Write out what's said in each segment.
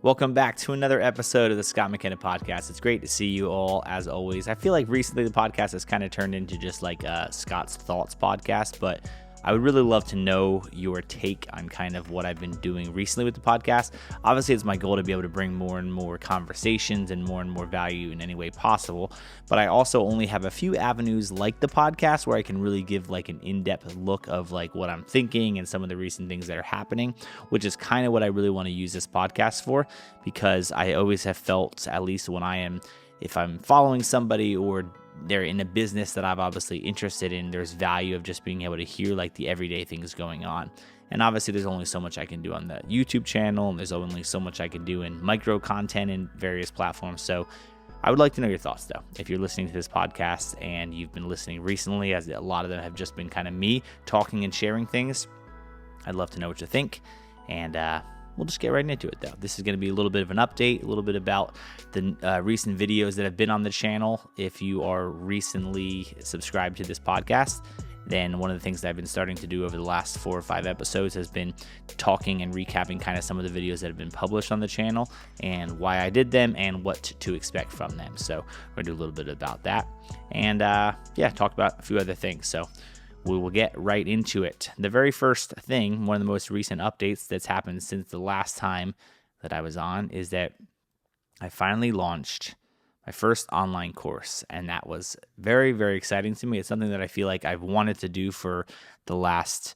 Welcome back to another episode of the Scott McKenna Podcast. It's great to see you all, as always. I feel like recently the podcast has kind of turned into just like a Scott's Thoughts podcast, but I would really love to know your take on kind of what I've been doing recently with the podcast. Obviously, it's my goal to be able to bring more and more conversations and more value in any way possible, but I also only have a few avenues like the podcast where I can really give like an in-depth look of like what I'm thinking and some of the recent things that are happening, which is kind of what I really want to use this podcast for, because I always have felt, at least when if I'm following somebody or they're in a business that I'm obviously interested in, there's value of just being able to hear like the everyday things going on. And obviously there's only so much I can do on the YouTube channel, and there's only so much I can do in micro content in various platforms. So I would like to know your thoughts though. If you're listening to this podcast and you've been listening recently, as a lot of them have just been kind of me talking and sharing things, I'd love to know what you think. And we'll just get right into it, though. This is going to be a little bit of an update, a little bit about the recent videos that have been on the channel. If you are recently subscribed to this podcast, then one of the things that I've been starting to do over the last 4 or 5 episodes has been talking and recapping kind of some of the videos that have been published on the channel and why I did them and what to expect from them. So we're going to do a little bit about that and talk about a few other things. So we will get right into it. The very first thing, one of the most recent updates that's happened since the last time that I was on, is that I finally launched my first online course, and that was very, very exciting to me. It's something that I feel like I've wanted to do for the last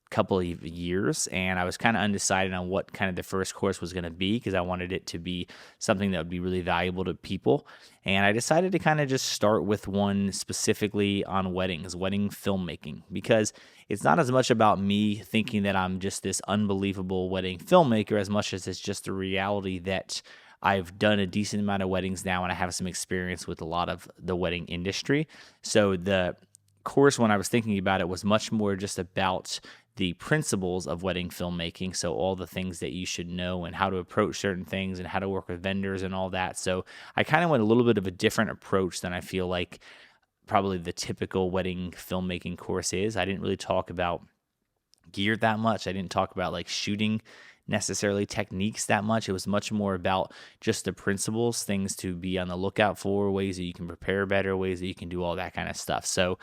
couple of years, and I was kind of undecided on what kind of the first course was going to be, because I wanted it to be something that would be really valuable to people. And I decided to kind of just start with one specifically on weddings, wedding filmmaking, because it's not as much about me thinking that I'm just this unbelievable wedding filmmaker as much as it's just the reality that I've done a decent amount of weddings now, and I have some experience with a lot of the wedding industry. So the course, when I was thinking about it, was much more just about the principles of wedding filmmaking. So all the things that you should know and how to approach certain things and how to work with vendors and all that. So I kind of went a little bit of a different approach than I feel like probably the typical wedding filmmaking course is. I didn't really talk about gear that much. I didn't talk about like shooting necessarily techniques that much. It was much more about just the principles, things to be on the lookout for, ways that you can prepare better, ways that you can do all that kind of stuff. So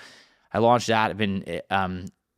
I launched that. I've been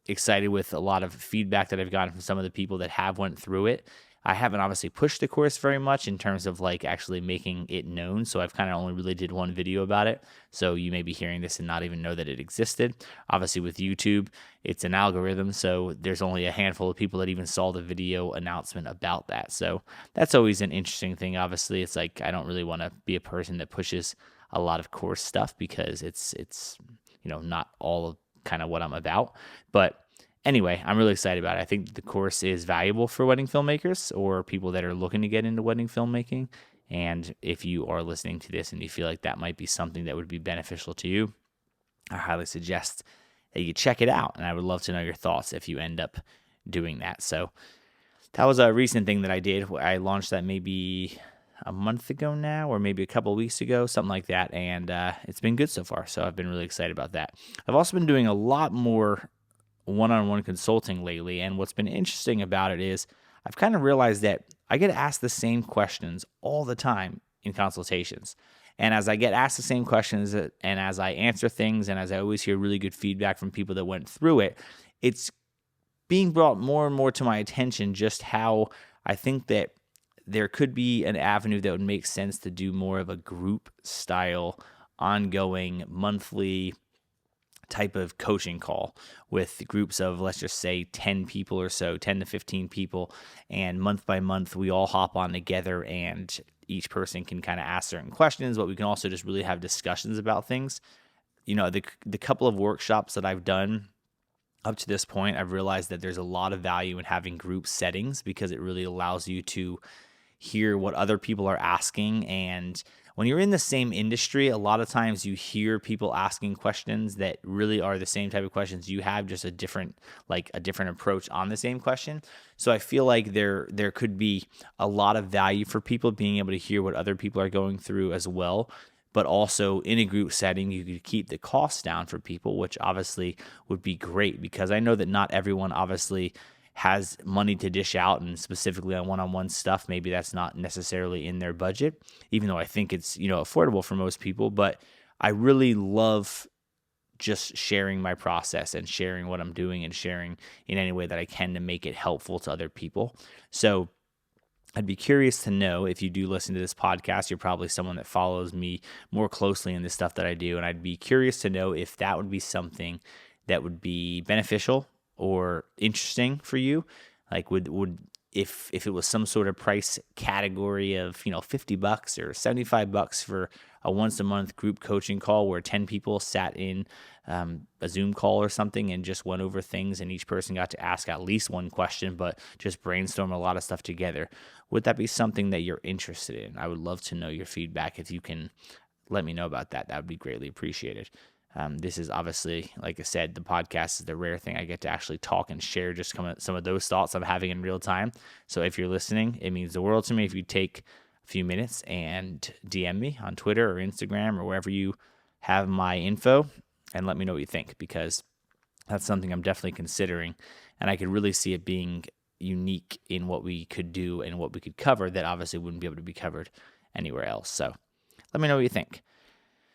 excited with a lot of feedback that I've gotten from some of the people that have went through it. I haven't obviously pushed the course very much in terms of like actually making it known. So I've kind of only really did one video about it. So you may be hearing this and not even know that it existed. Obviously with YouTube, it's an algorithm. So there's only a handful of people that even saw the video announcement about that. So that's always an interesting thing. Obviously, it's like, I don't really want to be a person that pushes a lot of course stuff, because it's not all of kind of what I'm about. But anyway, I'm really excited about it. I think the course is valuable for wedding filmmakers or people that are looking to get into wedding filmmaking. And if you are listening to this and you feel like that might be something that would be beneficial to you, I highly suggest that you check it out. And I would love to know your thoughts if you end up doing that. So that was a recent thing that I did. I launched that maybe a month ago now, or maybe a couple of weeks ago, something like that. And it's been good so far. So I've been really excited about that. I've also been doing a lot more one-on-one consulting lately. And what's been interesting about it is I've kind of realized that I get asked the same questions all the time in consultations. And as I get asked the same questions and as I answer things and as I always hear really good feedback from people that went through it, it's being brought more and more to my attention just how I think that there could be an avenue that would make sense to do more of a group style, ongoing, monthly type of coaching call with groups of, let's just say, 10 people or so, 10 to 15 people. And month by month, we all hop on together and each person can kind of ask certain questions, but we can also just really have discussions about things. The couple of workshops that I've done up to this point, I've realized that there's a lot of value in having group settings, because it really allows you to hear what other people are asking. And when you're in the same industry, a lot of times you hear people asking questions that really are the same type of questions you have, just a different approach on the same question. So I feel like there could be a lot of value for people being able to hear what other people are going through as well. But also in a group setting, you could keep the costs down for people, which obviously would be great, because I know that not everyone obviously has money to dish out, and specifically on one-on-one stuff, maybe that's not necessarily in their budget, even though I think it's, affordable for most people. But I really love just sharing my process and sharing what I'm doing and sharing in any way that I can to make it helpful to other people. So I'd be curious to know, if you do listen to this podcast, you're probably someone that follows me more closely in the stuff that I do. And I'd be curious to know if that would be something that would be beneficial or interesting for you. Like would if it was some sort of price category of, $50 or $75 for a once a month group coaching call where 10 people sat in a Zoom call or something and just went over things, and each person got to ask at least one question, but just brainstorm a lot of stuff together. Would that be something that you're interested in? I would love to know your feedback. If you can let me know about that, that would be greatly appreciated. This is obviously, like I said, the podcast is the rare thing I get to actually talk and share just some of those thoughts I'm having in real time. So if you're listening, it means the world to me if you take a few minutes and DM me on Twitter or Instagram or wherever you have my info and let me know what you think, because that's something I'm definitely considering, and I could really see it being unique in what we could do and what we could cover that obviously wouldn't be able to be covered anywhere else. So let me know what you think.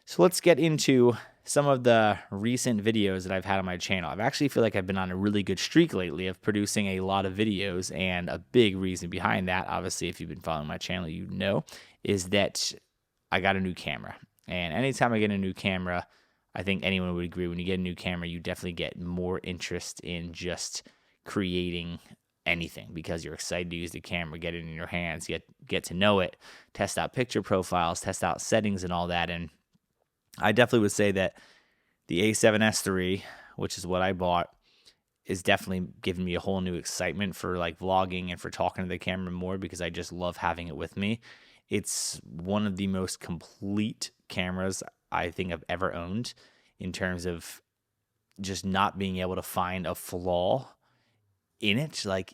So let's get into some of the recent videos that I've had on my channel. I actually feel like I've been on a really good streak lately of producing a lot of videos, and a big reason behind that, obviously, if you've been following my channel, you know, is that I got a new camera. And anytime I get a new camera, I think anyone would agree, when you get a new camera, you definitely get more interest in just creating anything because you're excited to use the camera, get it in your hands, get to know it, test out picture profiles, test out settings and all that. And I definitely would say that the A7S III, which is what I bought, is definitely giving me a whole new excitement for like vlogging and for talking to the camera more, because I just love having it with me. It's one of the most complete cameras I think I've ever owned, in terms of just not being able to find a flaw in it. Like,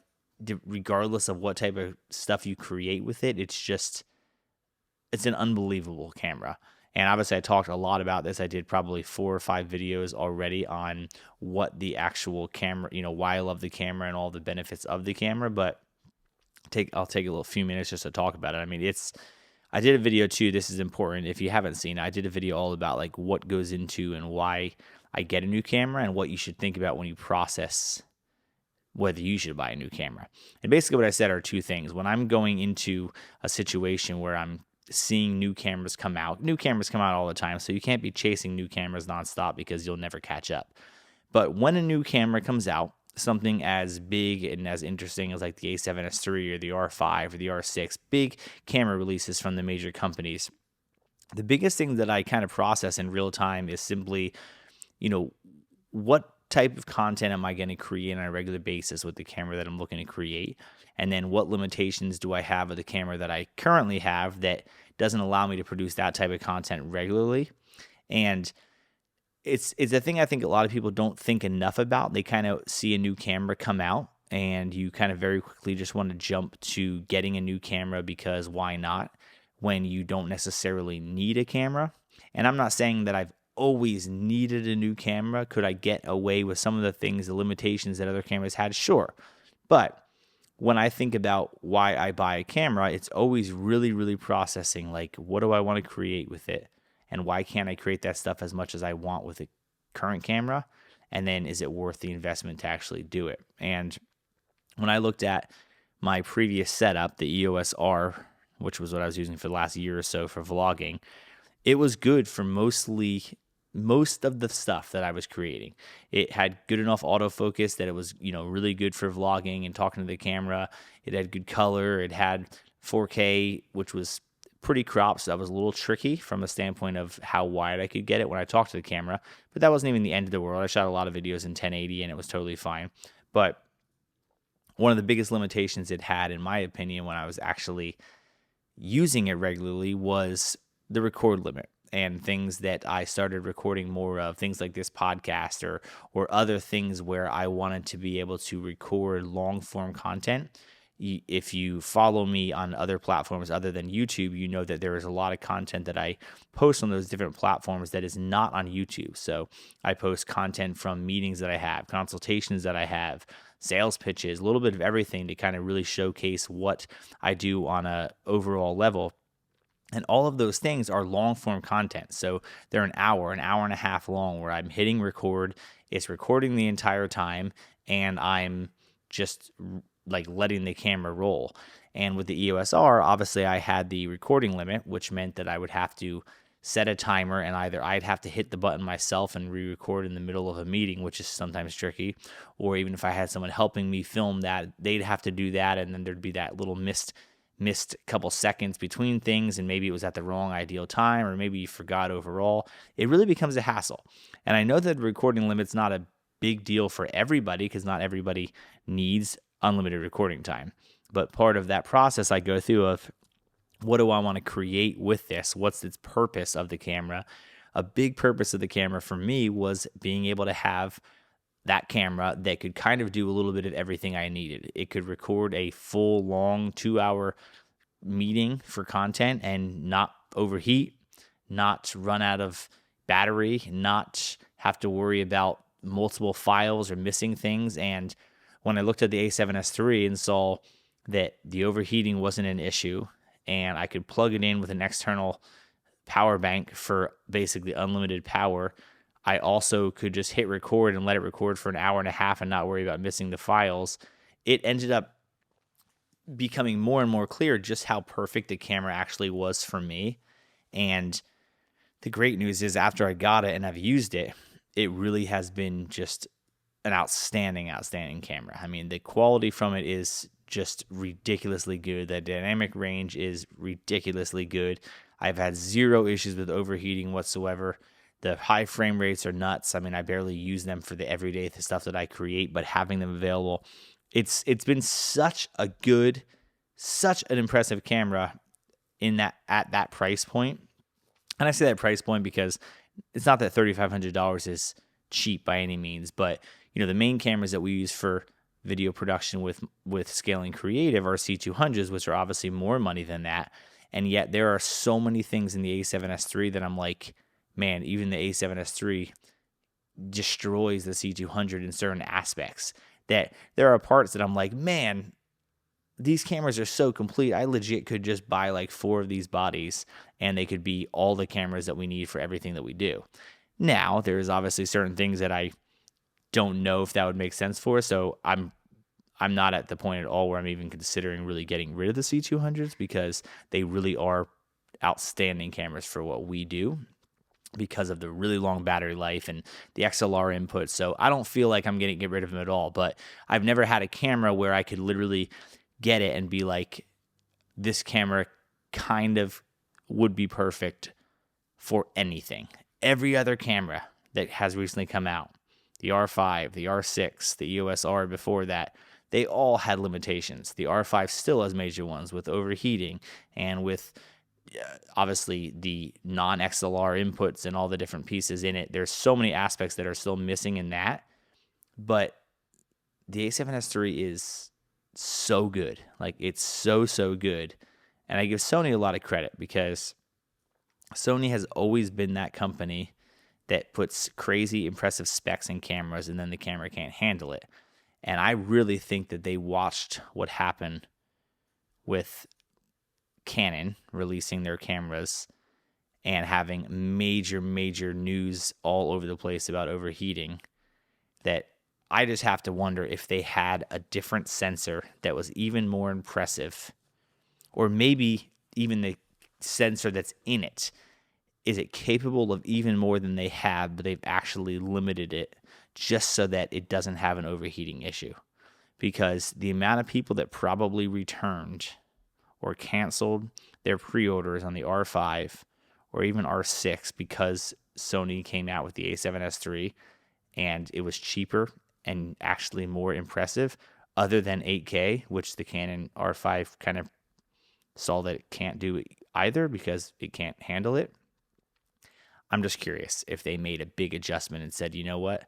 regardless of what type of stuff you create with it, it's an unbelievable camera. And obviously I talked a lot about this. I did probably 4 or 5 videos already on what the actual camera, why I love the camera and all the benefits of the camera, but I'll take a few minutes just to talk about it. I mean, I did a video too. This is important. If you haven't seen it, I did a video all about like what goes into and why I get a new camera and what you should think about when you process whether you should buy a new camera. And basically what I said are 2 things. When I'm going into a situation where I'm seeing new cameras come out all the time, so you can't be chasing new cameras nonstop because you'll never catch up. But when a new camera comes out, something as big and as interesting as like the A7S III or the R5 or the R6, big camera releases from the major companies, the biggest thing that I kind of process in real time is simply, what type of content am I going to create on a regular basis with the camera that I'm looking to create? And then what limitations do I have with the camera that I currently have that doesn't allow me to produce that type of content regularly? And it's a thing I think a lot of people don't think enough about. They kind of see a new camera come out and you kind of very quickly just want to jump to getting a new camera because why not, when you don't necessarily need a camera. And I'm not saying that I've always needed a new camera. Could I get away with some of the things, the limitations that other cameras had? Sure. But when I think about why I buy a camera, it's always really, really processing, like, what do I want to create with it? And why can't I create that stuff as much as I want with a current camera? And then is it worth the investment to actually do it? And when I looked at my previous setup, the EOS R, which was what I was using for the last year or so for vlogging, it was good for most of the stuff that I was creating. It had good enough autofocus that it was, really good for vlogging and talking to the camera. It had good color. It had 4K, which was pretty cropped, so that was a little tricky from a standpoint of how wide I could get it when I talked to the camera. But that wasn't even the end of the world. I shot a lot of videos in 1080 and it was totally fine. But one of the biggest limitations it had, in my opinion, when I was actually using it regularly was the record limit. And things that I started recording more of, things like this podcast or other things where I wanted to be able to record long form content. If you follow me on other platforms other than YouTube, you know that there is a lot of content that I post on those different platforms that is not on YouTube. So I post content from meetings that I have, consultations that I have, sales pitches, a little bit of everything to kind of really showcase what I do on a overall level. And all of those things are long form content. So they're an hour and a half long where I'm hitting record. It's recording the entire time and I'm just like letting the camera roll. And with the EOS R, obviously I had the recording limit, which meant that I would have to set a timer and either I'd have to hit the button myself and re-record in the middle of a meeting, which is sometimes tricky, or even if I had someone helping me film that, they'd have to do that, and then there'd be that little missed couple seconds between things, and maybe it was at the wrong ideal time, or maybe you forgot overall. It really becomes a hassle. And I know that the recording limit's not a big deal for everybody because not everybody needs unlimited recording time. But part of that process I go through of what do I want to create with this? What's its purpose of the camera? A big purpose of the camera for me was being able to have that camera that could kind of do a little bit of everything I needed. It could record a full long 2-hour meeting for content and not overheat, not run out of battery, not have to worry about multiple files or missing things. And when I looked at the A7S III and saw that the overheating wasn't an issue and I could plug it in with an external power bank for basically unlimited power, I also could just hit record and let it record for an hour and a half and not worry about missing the files. It ended up becoming more and more clear just how perfect the camera actually was for me. And the great news is after I got it and I've used it, it really has been just an outstanding camera. I mean, the quality from it is just ridiculously good. The dynamic range is ridiculously good. I've had zero issues with overheating whatsoever. The high frame rates are nuts. I mean, I barely use them for the everyday stuff that I create, but having them available, it's been such an impressive camera at that price point. And I say that price point because it's not that $3,500 is cheap by any means, but the main cameras that we use for video production with Scaling Creative are C200s, which are obviously more money than that. And yet there are so many things in the A7S III that I'm like, man, even the A7S III destroys the C200 in certain aspects. That there are parts that I'm like, man, these cameras are so complete. I legit could just buy like 4 of these bodies and they could be all the cameras that we need for everything that we do. Now, there's obviously certain things that I don't know if that would make sense for. So I'm not at the point at all where I'm even considering really getting rid of the C200s because they really are outstanding cameras for what we do because of the really long battery life and the XLR input. So I don't feel like I'm going to get rid of them at all, but I've never had a camera where I could literally get it and be like, this camera kind of would be perfect for anything. Every other camera that has recently come out, the R5, the R6, the EOS R before that, they all had limitations. The R5 still has major ones with overheating and with obviously the non-XLR inputs and all the different pieces in it. There's so many aspects that are still missing in that, but the A7S III is so good. Like, it's so good. And I give Sony a lot of credit because Sony has always been that company that puts crazy impressive specs in cameras and then the camera can't handle it. And I really think that they watched what happened with Canon releasing their cameras and having major news all over the place about overheating, that I just have to wonder if they had a different sensor that was even more impressive, or maybe even the sensor that's in it. Is it capable of even more than they have, but they've actually limited it just so that it doesn't have an overheating issue? Because the amount of people that probably returned or canceled their pre-orders on the R5 or even R6 because Sony came out with the A7S III and it was cheaper and actually more impressive, other than 8K, which the Canon R5 kind of saw that it can't do either because it can't handle it. I'm just curious if they made a big adjustment and said, you know what,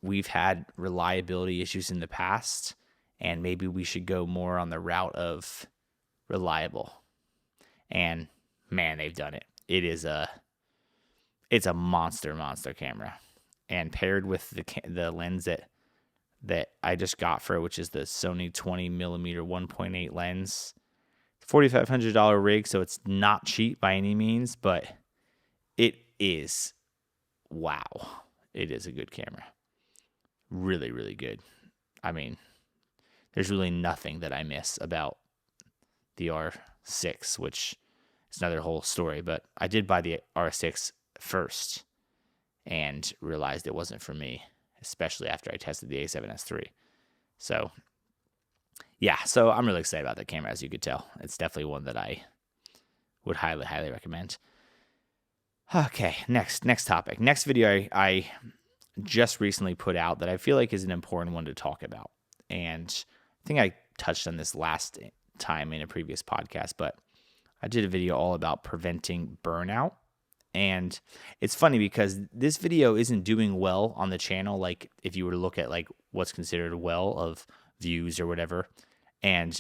we've had reliability issues in the past, and maybe we should go more on the route of reliable. And man, they've done it. It's a monster camera, and paired with the lens that that I just got for it, which is the Sony 20mm 1.8 lens. $4,500 rig, so it's not cheap by any means, but it is, wow, it is a good camera. Really, really good. I mean, there's really nothing that I miss about the R6, which is another whole story, but I did buy the R6 first and realized it wasn't for me, especially after I tested the A7S III. So yeah, so I'm really excited about that camera, as you could tell. It's definitely one that I would highly, highly recommend. Okay, next topic. Next video I just recently put out that I feel like is an important one to talk about. And I think I touched on this last time in a previous podcast, but I did a video all about preventing burnout. And it's funny because this video isn't doing well on the channel, like if you were to look at like what's considered well of views or whatever. And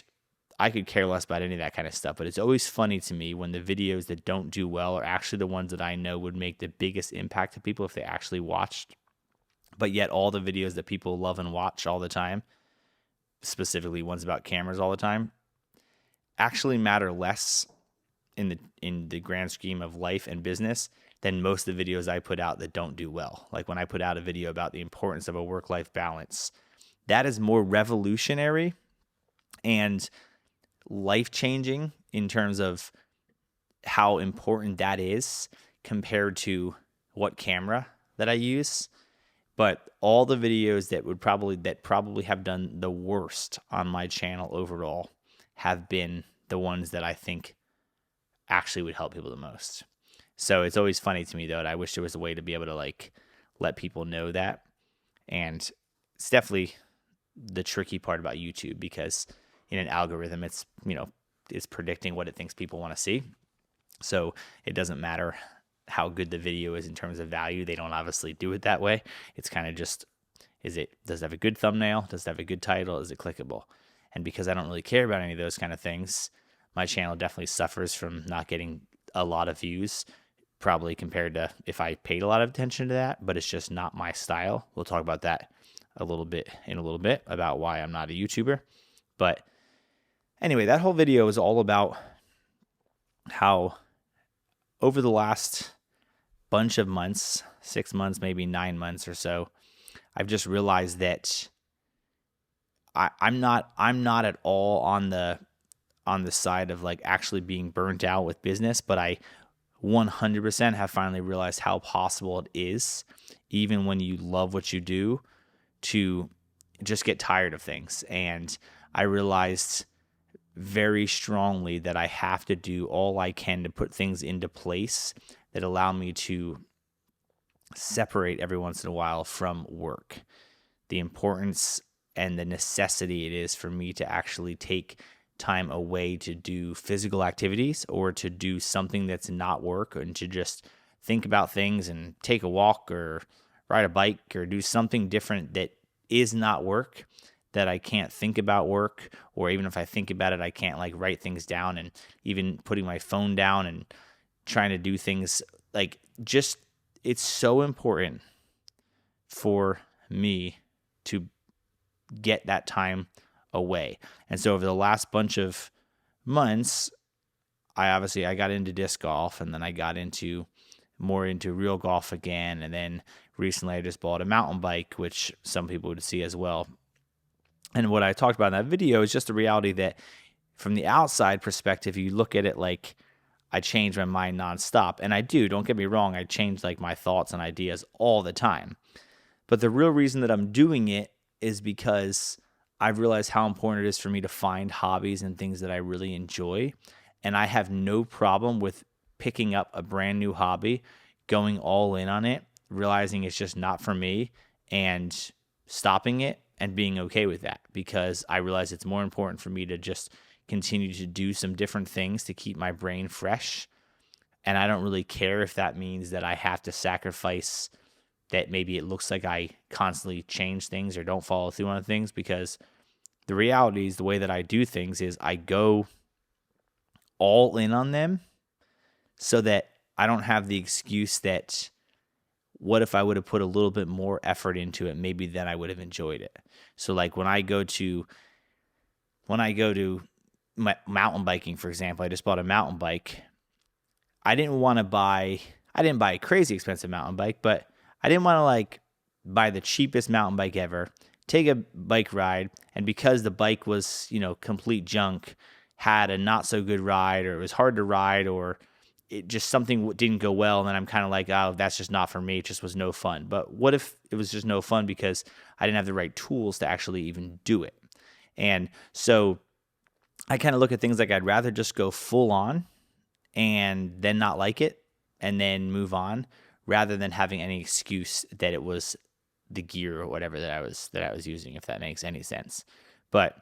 I could care less about any of that kind of stuff, but it's always funny to me when the videos that don't do well are actually the ones that I know would make the biggest impact to people if they actually watched. But yet all the videos that people love and watch all the time, specifically ones about cameras all the time, actually matter less in the grand scheme of life and business than most of the videos I put out that don't do well. Like when I put out a video about the importance of a work-life balance, that is more revolutionary and life-changing in terms of how important that is compared to what camera that I use. But all the videos that probably have done the worst on my channel overall have been the ones that I think actually would help people the most. So it's always funny to me though, and I wish there was a way to be able to like let people know that. And it's definitely the tricky part about YouTube, because in an algorithm, it's predicting what it thinks people want to see. So it doesn't matter how good the video is in terms of value. They don't obviously do it that way. It's kind of just, does it have a good thumbnail? Does it have a good title? Is it clickable? And because I don't really care about any of those kind of things, my channel definitely suffers from not getting a lot of views, probably compared to if I paid a lot of attention to that, but it's just not my style. We'll talk about that in a little bit about why I'm not a YouTuber. But anyway, that whole video is all about how over the last bunch of months, 6 months, maybe 9 months or so, I've just realized that I'm not at all on the side of like actually being burnt out with business, but I 100% have finally realized how possible it is, even when you love what you do, to just get tired of things. And I realized very strongly that I have to do all I can to put things into place that allow me to separate every once in a while from work. The importance and the necessity it is for me to actually take time away to do physical activities or to do something that's not work, and to just think about things and take a walk or ride a bike or do something different that is not work, that I can't think about work, or even if I think about it, I can't like write things down. And even putting my phone down and trying to do things like, just, it's so important for me to get that time away. And so over the last bunch of months, I got into disc golf, and then I got more into real golf again. And then recently I just bought a mountain bike, which some people would see as well. And what I talked about in that video is just the reality that from the outside perspective, you look at it like I change my mind nonstop. And I do, don't get me wrong. I change like my thoughts and ideas all the time. But the real reason that I'm doing it is because I've realized how important it is for me to find hobbies and things that I really enjoy. And I have no problem with picking up a brand new hobby, going all in on it, realizing it's just not for me, and stopping it and being okay with that, because I realize it's more important for me to just continue to do some different things to keep my brain fresh. And I don't really care if that means that I have to sacrifice that maybe it looks like I constantly change things or don't follow through on things, because the reality is the way that I do things is I go all in on them so that I don't have the excuse that what if I would have put a little bit more effort into it? Maybe then I would have enjoyed it. So like when I go to my mountain biking, for example, I just bought a mountain bike. I didn't buy a crazy expensive mountain bike, but I didn't want to like buy the cheapest mountain bike ever, take a bike ride, and because the bike was, complete junk, had a not so good ride, or it was hard to ride, or it just something didn't go well, and then I'm kind of like, oh, that's just not for me. It just was no fun. But what if it was just no fun because I didn't have the right tools to actually even do it? And so I kind of look at things like I'd rather just go full on and then not like it and then move on, rather than having any excuse that it was the gear or whatever that I was using, if that makes any sense. But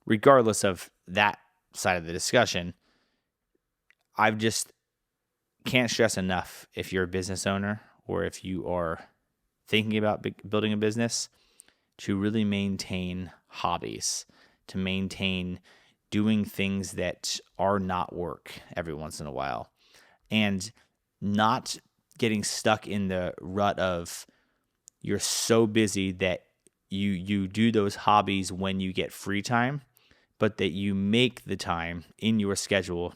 regardless of that side of the discussion, I've just can't stress enough, if you're a business owner or if you are thinking about building a business, to really maintain hobbies, to maintain doing things that are not work every once in a while, and not getting stuck in the rut of you're so busy that you do those hobbies when you get free time, but that you make the time in your schedule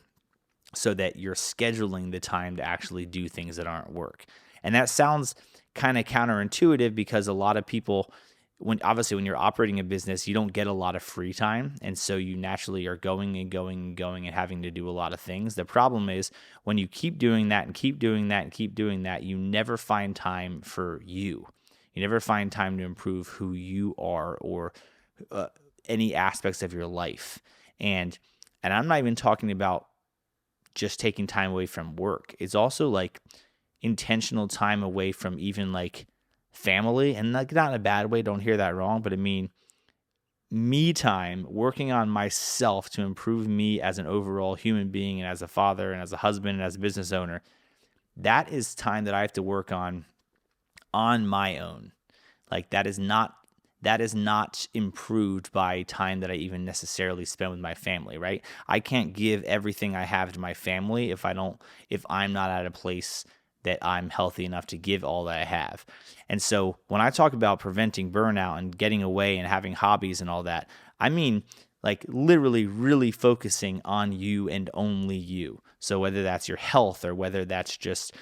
so that you're scheduling the time to actually do things that aren't work. And that sounds kind of counterintuitive, because a lot of people, when you're operating a business, you don't get a lot of free time. And so you naturally are going and going and going and having to do a lot of things. The problem is when you keep doing that and keep doing that and keep doing that, you never find time for you. You never find time to improve who you are, or any aspects of your life. And I'm not even talking about just taking time away from work. It's also like intentional time away from even like family, and like not in a bad way, don't hear that wrong, but I mean me time, working on myself to improve me as an overall human being and as a father and as a husband and as a business owner. That is time that I have to work on my own. Like that is not improved by time that I even necessarily spend with my family, right? I can't give everything I have to my family if I'm not at a place that I'm healthy enough to give all that I have. And so when I talk about preventing burnout and getting away and having hobbies and all that, I mean like literally really focusing on you and only you. So whether that's your health, or whether that's just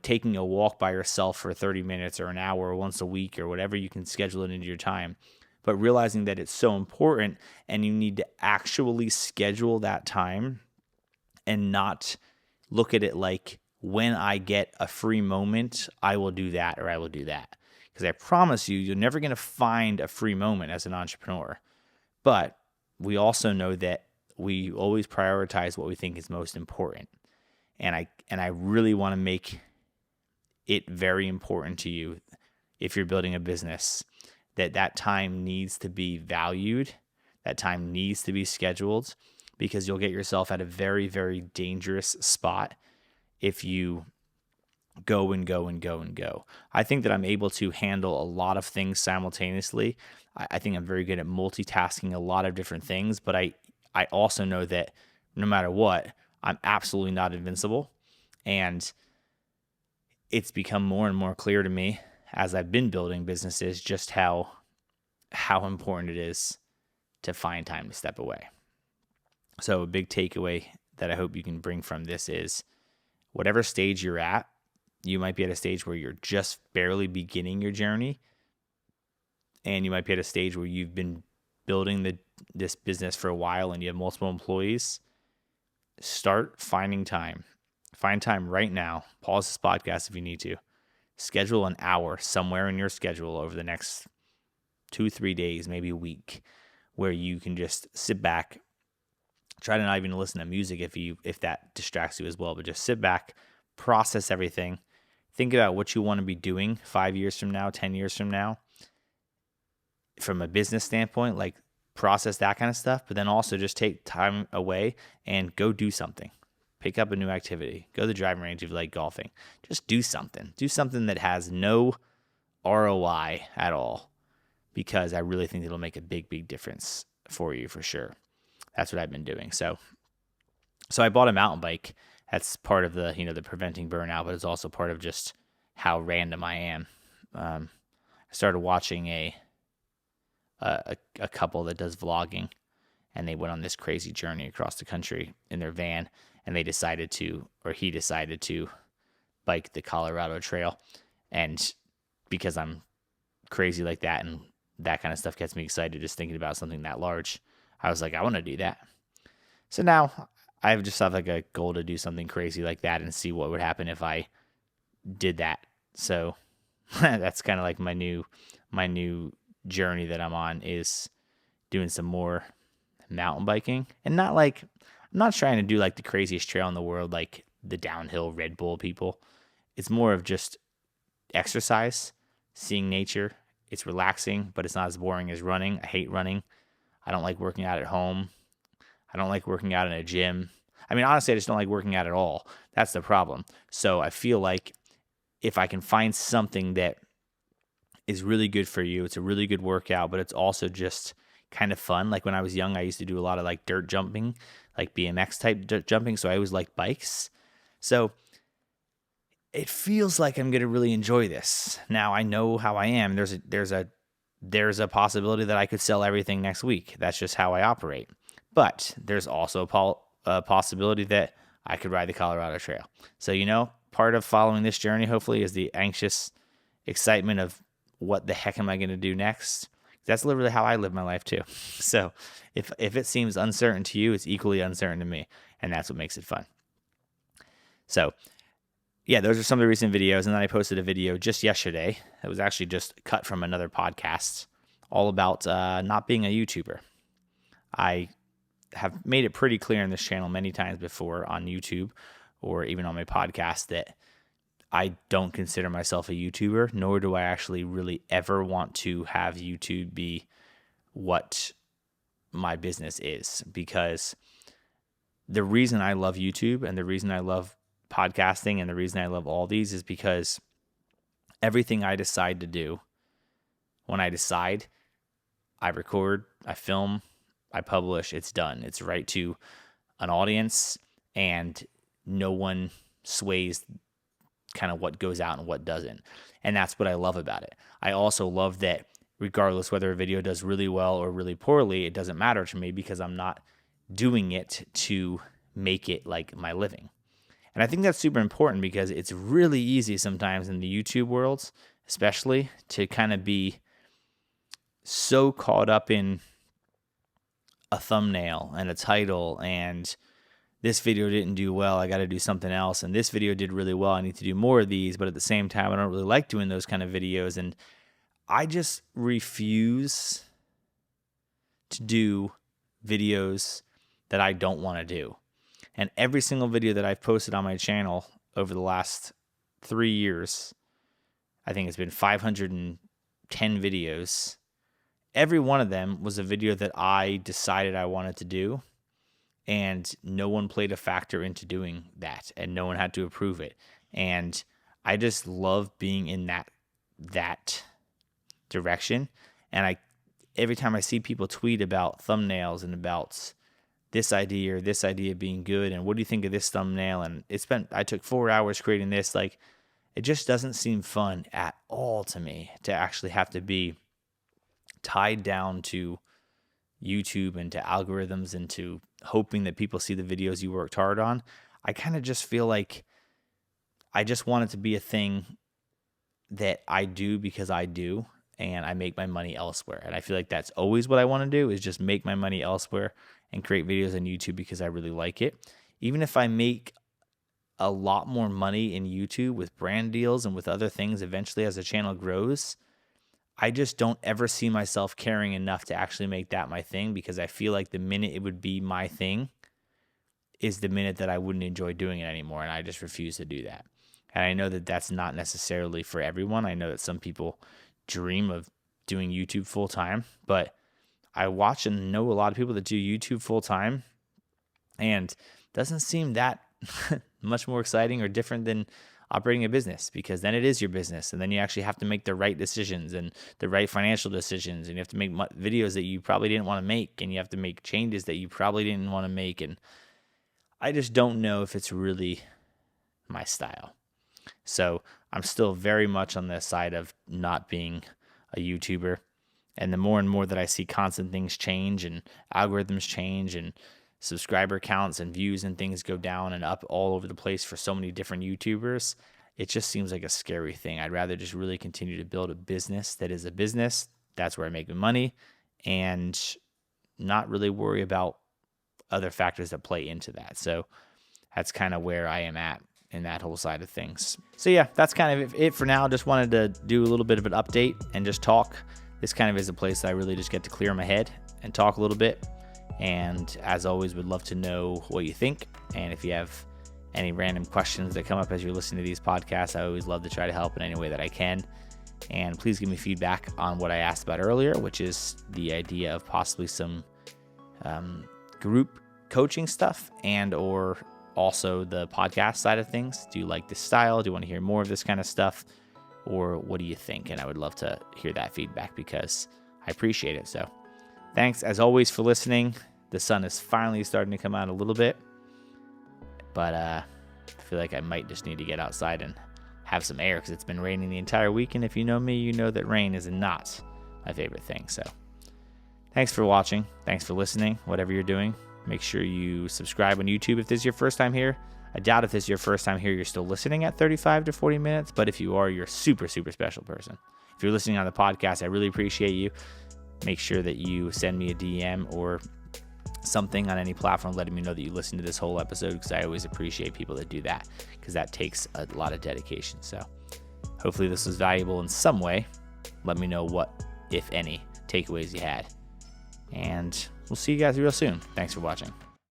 taking a walk by yourself for 30 minutes or an hour once a week, or whatever you can schedule it into your time, but realizing that it's so important and you need to actually schedule that time and not look at it like, when I get a free moment, I will do that or I will do that. Because I promise you, you're never going to find a free moment as an entrepreneur. But we also know that we always prioritize what we think is most important. And I really want to make it very important to you, if you're building a business, that time needs to be valued, that time needs to be scheduled, because you'll get yourself at a very, very dangerous spot if you go and go and go and go. I think that I'm able to handle a lot of things simultaneously. I think I'm very good at multitasking a lot of different things, but I also know that no matter what, I'm absolutely not invincible. And it's become more and more clear to me as I've been building businesses just how important it is to find time to step away. So a big takeaway that I hope you can bring from this is, whatever stage you're at, you might be at a stage where you're just barely beginning your journey, and you might be at a stage where you've been building this business for a while and you have multiple employees. Start finding time. Find time right now. Pause this podcast if you need to. Schedule an hour somewhere in your schedule over the next 2-3 days, maybe a week, where you can just sit back. Try to not even listen to music if that distracts you as well, but just sit back, process everything. Think about what you want to be doing 5 years from now, 10 years from now, from a business standpoint, like process that kind of stuff, but then also just take time away and go do something. Pick up a new activity. Go to the driving range if you like golfing. Just do something. Do something that has no ROI at all, because I really think it'll make a big, big difference for you for sure. That's what I've been doing. So I bought a mountain bike. That's part of the, the preventing burnout, but it's also part of just how random I am. I started watching a couple that does vlogging, and they went on this crazy journey across the country in their van, and he decided to bike the Colorado Trail. And because I'm crazy like that, and that kind of stuff gets me excited just thinking about something that large, I was like, I want to do that. So now I just have like a goal to do something crazy like that and see what would happen if I did that. So that's kind of like my new journey that I'm on, is doing some more mountain biking. And I'm not trying to do like the craziest trail in the world, like the downhill Red Bull people. It's more of just exercise, seeing nature. It's relaxing, but it's not as boring as running. I hate running. I don't like working out at home. I don't like working out in a gym. I mean, honestly, I just don't like working out at all. That's the problem. So I feel like if I can find something that is really good for you, it's a really good workout, but it's also just kind of fun. Like when I was young, I used to do a lot of like dirt jumping, like BMX type dirt jumping. So I always liked bikes. So it feels like I'm going to really enjoy this. Now I know how I am. There's a possibility that I could sell everything next week. That's just how I operate. But there's also a possibility that I could ride the Colorado Trail. So, part of following this journey, hopefully, is the anxious excitement of what the heck am I going to do next? That's literally how I live my life too. So if it seems uncertain to you, it's equally uncertain to me. And that's what makes it fun. So yeah, those are some of the recent videos. And then I posted a video just yesterday. It was actually just cut from another podcast, all about not being a YouTuber. I have made it pretty clear in this channel many times before on YouTube or even on my podcast that I don't consider myself a YouTuber, nor do I actually really ever want to have YouTube be what my business is. Because the reason I love YouTube and the reason I love podcasting and the reason I love all these is because everything I decide to do, when I decide, I record, I film, I publish, it's done. It's right to an audience, and no one sways kind of what goes out and what doesn't. And that's what I love about it. I also love that regardless whether a video does really well or really poorly, it doesn't matter to me because I'm not doing it to make it like my living. And I think that's super important because it's really easy sometimes in the YouTube world, especially, to kind of be so caught up in a thumbnail and a title and this video didn't do well, I got to do something else. And this video did really well, I need to do more of these. But at the same time, I don't really like doing those kind of videos. And I just refuse to do videos that I don't want to do. And every single video that I've posted on my channel over the last 3 years, I think it's been 510 videos. Every one of them was a video that I decided I wanted to do. And no one played a factor into doing that, and no one had to approve it. And I just love being in that direction. And every time I see people tweet about thumbnails and about this idea or this idea being good, and what do you think of this thumbnail? And I took 4 hours creating this. Like, it just doesn't seem fun at all to me to actually have to be tied down to YouTube and to algorithms and to hoping that people see the videos you worked hard on. I kind of just feel like I just want it to be a thing that I do because I do, and I make my money elsewhere. And I feel like that's always what I want to do, is just make my money elsewhere and create videos on YouTube because I really like it. Even if I make a lot more money in YouTube with brand deals and with other things eventually as the channel grows, I just don't ever see myself caring enough to actually make that my thing, because I feel like the minute it would be my thing is the minute that I wouldn't enjoy doing it anymore, and I just refuse to do that. And I know that that's not necessarily for everyone. I know that some people dream of doing YouTube full time, but I watch and know a lot of people that do YouTube full time, and it doesn't seem that much more exciting or different than operating a business, because then it is your business, and then you actually have to make the right decisions and the right financial decisions, and you have to make videos that you probably didn't want to make, and you have to make changes that you probably didn't want to make. And I just don't know if it's really my style. So I'm still very much on the side of not being a YouTuber. And the more and more that I see constant things change and algorithms change and subscriber counts and views and things go down and up all over the place for so many different YouTubers, it just seems like a scary thing. I'd rather just really continue to build a business that is a business. That's where I make my money, and not really worry about other factors that play into that. So that's kind of where I am at in that whole side of things. So yeah, that's kind of it for now. Just wanted to do a little bit of an update and just talk. This kind of is a place that I really just get to clear my head and talk a little bit. And as always, would love to know what you think. And if you have any random questions that come up as you're listening to these podcasts, I always love to try to help in any way that I can. And please give me feedback on what I asked about earlier, which is the idea of possibly some group coaching stuff and or also the podcast side of things. Do you like this style? Do you want to hear more of this kind of stuff? Or what do you think? And I would love to hear that feedback because I appreciate it. So thanks as always for listening. The sun is finally starting to come out a little bit, but I feel like I might just need to get outside and have some air because it's been raining the entire week. And if you know me, you know that rain is not my favorite thing. So thanks for watching. Thanks for listening. Whatever you're doing, make sure you subscribe on YouTube if this is your first time here. I doubt if this is your first time here, you're still listening at 35 to 40 minutes. But if you are, you're a super, super special person. If you're listening on the podcast, I really appreciate you. Make sure that you send me a DM or something on any platform letting me know that you listened to this whole episode, because I always appreciate people that do that, because that takes a lot of dedication. So hopefully this was valuable in some way. Let me know what, if any, takeaways you had. And we'll see you guys real soon. Thanks for watching.